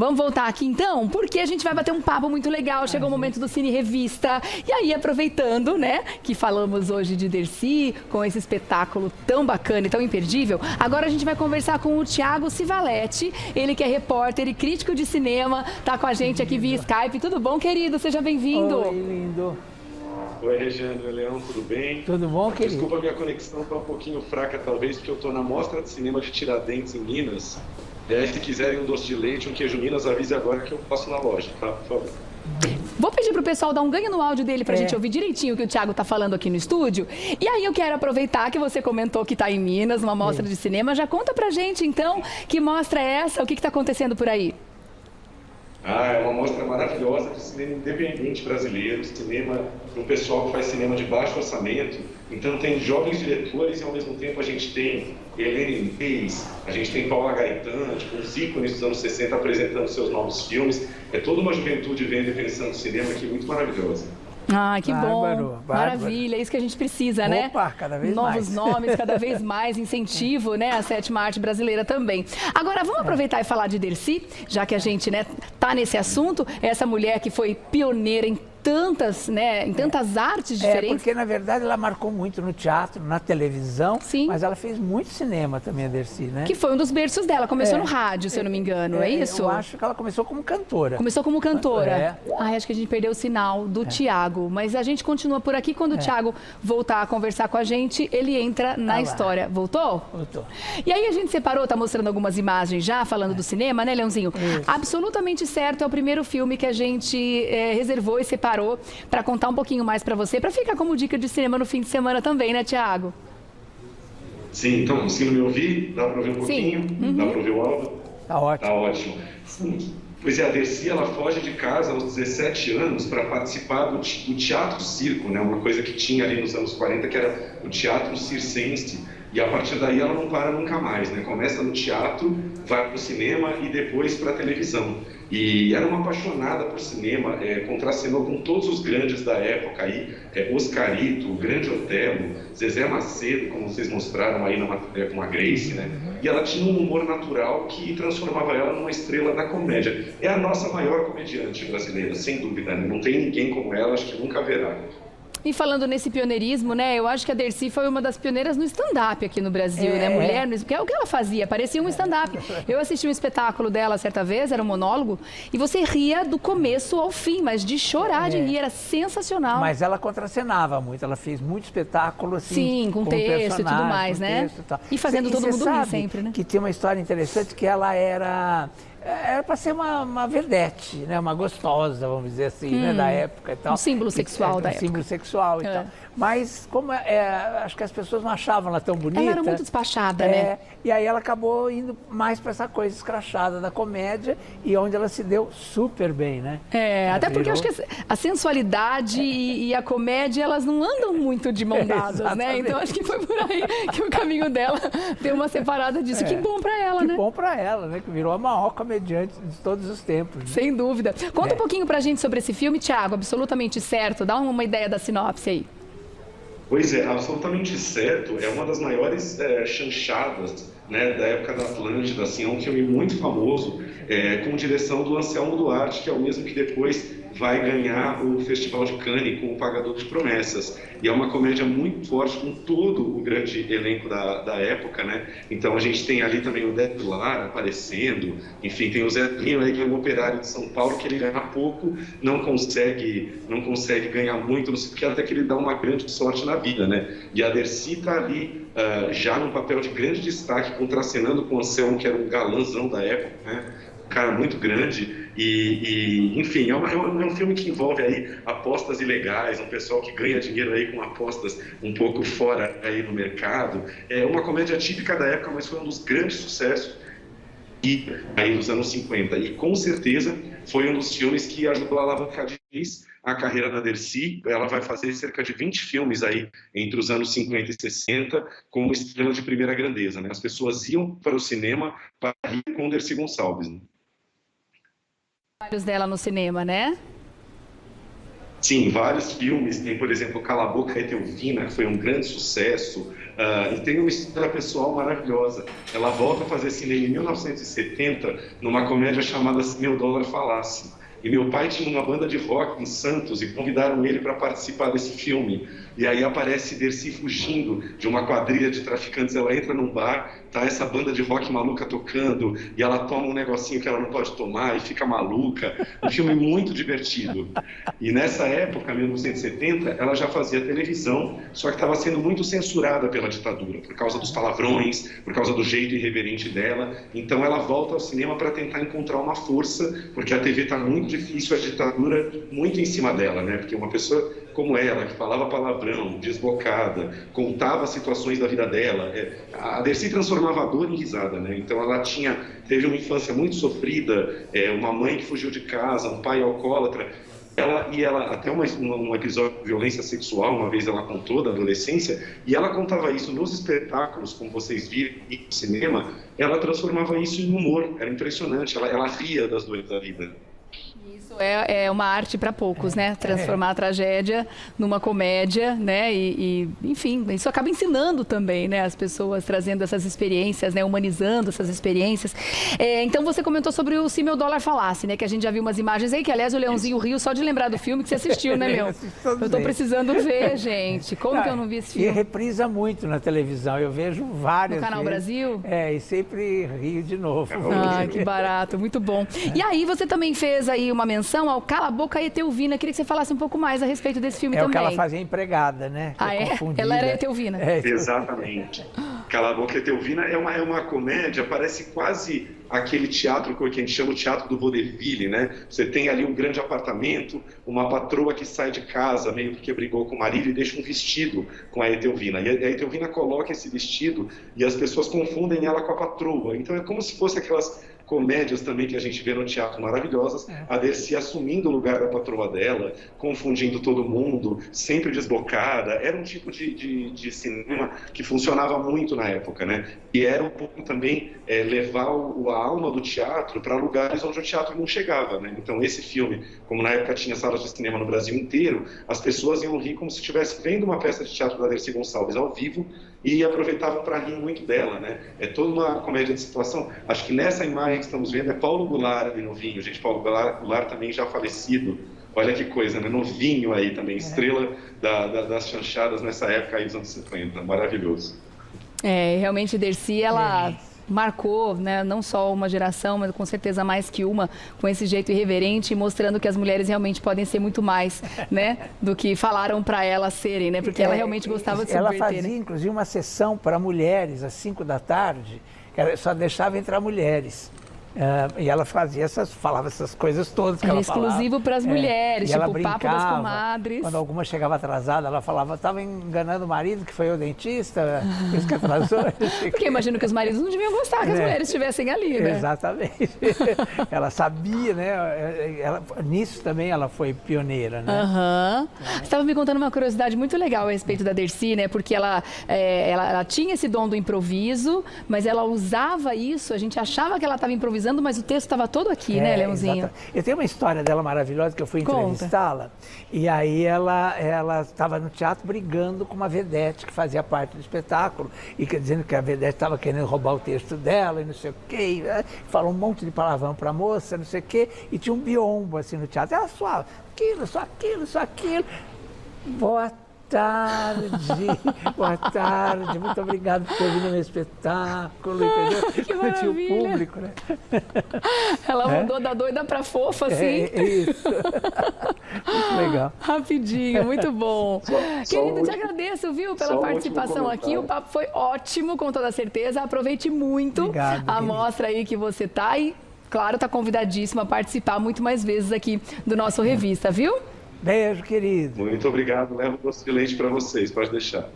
vamos voltar aqui então, porque a gente vai bater um papo muito legal. Chegou o momento do Cine Revista. E aí, aproveitando, né, que falamos hoje de Dercy, com esse espetáculo tão bacana e tão imperdível, agora a gente vai conversar com o Thiago Sivaletti, ele que é repórter e crítico de cinema, tá com a gente aqui via Skype. Tudo bom, querido? Seja bem-vindo. Oi, lindo. Oi, Regiane, Leão, tudo bem? Tudo bom, querido? Desculpa, minha conexão está um pouquinho fraca, talvez, porque eu estou na Mostra de Cinema de Tiradentes, em Minas. E aí, se quiserem um doce de leite, um queijo Minas, avise agora que eu passo na loja, tá? Por favor. Vou pedir pro pessoal dar um ganho no áudio dele pra gente ouvir direitinho o que o Thiago tá falando aqui no estúdio. E aí eu quero aproveitar que você comentou que tá em Minas, uma mostra de cinema. Já conta pra gente, então, que mostra é essa? O que tá acontecendo por aí? É uma mostra maravilhosa de cinema independente brasileiro, cinema para o pessoal que faz cinema de baixo orçamento. Então tem jovens diretores e ao mesmo tempo a gente tem Helene Reis, a gente tem Paula Gaetan, tipo, uns ícones dos anos 60 apresentando seus novos filmes. É toda uma juventude vendo e pensando no cinema aqui muito maravilhosa. Ah, que bom. Maravilha, é isso que a gente precisa, né? Opa, cada vez Novos mais. nomes, cada vez mais, incentivo, né? A sétima arte brasileira também. Agora, vamos aproveitar e falar de Dercy, já que a gente, né, tá nesse assunto. Essa mulher que foi pioneira em tantas, né, em tantas artes diferentes. Porque, na verdade, ela marcou muito no teatro, na televisão, Sim. Mas ela fez muito cinema também, a Dercy, né? Que foi um dos berços dela. Começou no rádio, se eu não me engano, é isso? Eu acho que ela começou como cantora. Começou como cantora. Ai, acho que a gente perdeu o sinal do Thiago. Mas a gente continua por aqui. Quando o Thiago voltar a conversar com a gente, ele entra na história. Voltou? Voltou. E aí a gente separou, tá mostrando algumas imagens já, falando do cinema, né, Leãozinho? Isso. Absolutamente certo, é o primeiro filme que a gente reservou e separou para contar um pouquinho mais para você, para ficar como dica de cinema no fim de semana também, né, Thiago? Sim, então conseguindo me ouvir? Dá para ouvir um pouquinho? Uhum. Dá para ouvir o áudio? Tá ótimo. Tá ótimo. Pois é, a Dercy, ela foge de casa aos 17 anos para participar do teatro circo, né? Uma coisa que tinha ali nos anos 40, que era o teatro circense. E a partir daí ela não para nunca mais, né? Começa no teatro, vai para o cinema e depois para a televisão. E era uma apaixonada por cinema, contracenou com todos os grandes da época aí, Oscarito, o Grande Otelo, Zezé Macedo, como vocês mostraram aí na matéria com a Grace, né? E ela tinha um humor natural que transformava ela numa estrela da comédia. É a nossa maior comediante brasileira, sem dúvida, né? Não tem ninguém como ela, acho que nunca haverá. E falando nesse pioneirismo, né, eu acho que a Dercy foi uma das pioneiras no stand-up aqui no Brasil, né, mulher, porque é o que ela fazia, parecia um stand-up. Eu assisti um espetáculo dela certa vez, era um monólogo, e você ria do começo ao fim, mas de chorar de rir, era sensacional. Mas ela contracenava muito, ela fez muito espetáculo assim. Sim, com texto e tudo mais, né? E fazendo todo mundo rir sempre, né? Que tem uma história interessante, que ela era para ser uma vedete, né? Uma gostosa, vamos dizer assim, né? Da época e tal. Um símbolo sexual da época. Um símbolo sexual e tal. Mas como acho que as pessoas não achavam ela tão bonita. Ela era muito despachada, né? E aí ela acabou indo mais para essa coisa escrachada da comédia, e onde ela se deu super bem, né? Até porque eu acho que a sensualidade e a comédia, elas não andam muito de mão dadas, né? Então acho que foi por aí que o caminho dela deu uma separada disso. Que bom pra ela, né? Que bom pra ela, né? Que virou a maior comediante de todos os tempos. Né? Sem dúvida. Conta um pouquinho pra gente sobre esse filme, Thiago, absolutamente certo. Dá uma ideia da sinopse aí. Pois é, absolutamente certo. É uma das maiores chanchadas, né, da época da Atlântida. Assim, é um filme muito famoso, com direção do Anselmo Duarte, que é o mesmo que depois vai ganhar o Festival de Cannes com O Pagador de Promessas. E é uma comédia muito forte, com todo o grande elenco da época, né? Então a gente tem ali também o Décio Lara aparecendo, enfim, tem o Zezinho aí, que é um operário de São Paulo, que ele ganha pouco, não consegue ganhar muito, não sei porque, até que ele dá uma grande sorte na vida, né? E a Dercy está ali já num papel de grande destaque, contracenando com o Anselmo, que era um galãzão da época, né? Um cara muito grande. Enfim, é um filme que envolve aí apostas ilegais, um pessoal que ganha dinheiro aí com apostas um pouco fora aí no mercado. É uma comédia típica da época, mas foi um dos grandes sucessos aí nos anos 50. E com certeza foi um dos filmes que ajudou a alavancar de vez a carreira da Dercy. Ela vai fazer cerca de 20 filmes aí entre os anos 50 e 60 como estrela de primeira grandeza, né? As pessoas iam para o cinema para rir com Dercy Gonçalves, né? Vários dela no cinema, né? Sim, vários filmes. Tem, por exemplo, Cala a Boca, Etelvina, que foi um grande sucesso. E tem uma história pessoal maravilhosa. Ela volta a fazer cinema em 1970, numa comédia chamada Se Meu Dólar Falasse. E meu pai tinha uma banda de rock em Santos e convidaram ele para participar desse filme. E aí aparece Dercy fugindo de uma quadrilha de traficantes. Ela entra num bar, tá essa banda de rock maluca tocando, e ela toma um negocinho que ela não pode tomar e fica maluca. Um filme muito divertido. E nessa época, 1970, ela já fazia televisão, só que estava sendo muito censurada pela ditadura, por causa dos palavrões, por causa do jeito irreverente dela. Então ela volta ao cinema para tentar encontrar uma força, porque a TV está muito difícil, a ditadura muito em cima dela, né? Porque uma pessoa como ela, que falava palavrão, desbocada, contava situações da vida dela. A Dercy transformava a dor em risada, né? Então ela teve uma infância muito sofrida, uma mãe que fugiu de casa, um pai alcoólatra. Ela até um episódio de violência sexual, uma vez ela contou da adolescência, e ela contava isso nos espetáculos, como vocês viram no cinema, ela transformava isso em humor. Era impressionante, ela ria das dores da vida. É uma arte para poucos, né? Transformar a tragédia numa comédia, né? Enfim, isso acaba ensinando também, né? As pessoas trazendo essas experiências, né? Humanizando essas experiências. Então você comentou sobre o Se Meu Dólar Falasse, né? Que a gente já viu umas imagens aí, que aliás o Leãozinho riu só de lembrar do filme que você assistiu, né, meu? Eu tô precisando ver, gente. Como que eu não vi esse filme? E reprisa muito na televisão. Eu vejo várias no Canal vezes. Brasil? E sempre rio de novo. Ah, que barato, muito bom. E aí você também fez aí uma menção ao Cala a Boca, Etelvina. Queria que você falasse um pouco mais a respeito desse filme também. É o que ela fazia empregada, né? Ela era Etelvina. Exatamente. Cala a Boca, Etelvina é uma comédia, parece quase aquele teatro que a gente chama o teatro do vaudeville, né? Você tem ali um grande apartamento, uma patroa que sai de casa meio porque brigou com o marido e deixa um vestido com a Etelvina. E a Etelvina coloca esse vestido e as pessoas confundem ela com a patroa. Então é como se fosse aquelas comédias também que a gente vê no teatro maravilhosas, a Dercy assumindo o lugar da patroa dela, confundindo todo mundo, sempre desbocada. Era um tipo de cinema que funcionava muito na época, né? E era um pouco também levar a alma do teatro para lugares onde o teatro não chegava, né? Então esse filme, como na época tinha salas de cinema no Brasil inteiro, as pessoas iam rir como se estivesse vendo uma peça de teatro da Dercy Gonçalves ao vivo e aproveitavam para rir muito dela, né? É toda uma comédia de situação. Acho que nessa imagem que estamos vendo é Paulo Goulart ali novinho. Gente, Paulo Goulart também já falecido. Olha que coisa, né? Novinho aí também, estrela das chanchadas nessa época aí dos anos 50. Maravilhoso. Realmente, Dercy, ela marcou, né, não só uma geração, mas com certeza mais que uma, com esse jeito irreverente, mostrando que as mulheres realmente podem ser muito mais, né, do que falaram para elas serem, né, porque ela realmente gostava de se Ela subverter, fazia, né? inclusive, uma sessão para mulheres às 5 da tarde, que ela só deixava entrar mulheres. E ela falava essas coisas todas que ela falava. Exclusivo para as mulheres, e ela tipo o papo das brincava. comadres. Quando alguma chegava atrasada, ela falava, estava enganando o marido, que foi o dentista, por isso que atrasou. Porque imagino que os maridos não deviam gostar que as mulheres estivessem ali, né? Exatamente. Ela sabia, né? Nisso também ela foi pioneira, né? Você estava me contando uma curiosidade muito legal a respeito da Dercy, né? Porque ela tinha esse dom do improviso, mas ela usava isso, a gente achava que ela estava improvisando, mas o texto estava todo aqui, né, Leãozinho? Eu tenho uma história dela maravilhosa que eu fui entrevistá-la. E aí ela estava no teatro brigando com uma vedete que fazia parte do espetáculo e dizendo que a vedete estava querendo roubar o texto dela e não sei o quê. Falou um monte de palavrão para a moça, não sei o quê. E tinha um biombo assim no teatro. Ela suava, só aquilo. Boa tarde, muito obrigado por ter vindo no meu espetáculo, entendeu? Que maravilha. Tinha o público, né? Ela mudou da doida pra fofa, assim. Isso. Muito legal. Rapidinho, muito bom. Querido, te agradeço, viu, pela participação aqui. O papo foi ótimo, com toda certeza. Aproveite muito a mostra aí que você tá e, claro, tá convidadíssima a participar muito mais vezes aqui do nosso Revista, viu? Beijo, querido. Muito obrigado. Levo doce de leite para vocês, pode deixar.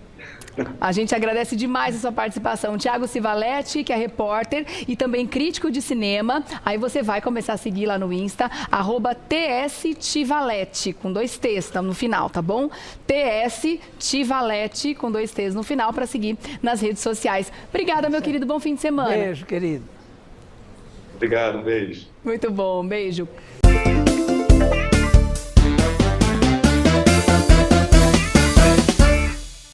A gente agradece demais a sua participação. Tiago Civaletti, que é repórter e também crítico de cinema. Aí você vai começar a seguir lá no Insta, @TSTivalete, com 2 T's no final, tá bom? TSTivalete, com 2 T's no final, para seguir nas redes sociais. Obrigada, meu querido. Bom fim de semana. Beijo, querido. Obrigado, um beijo. Muito bom, beijo.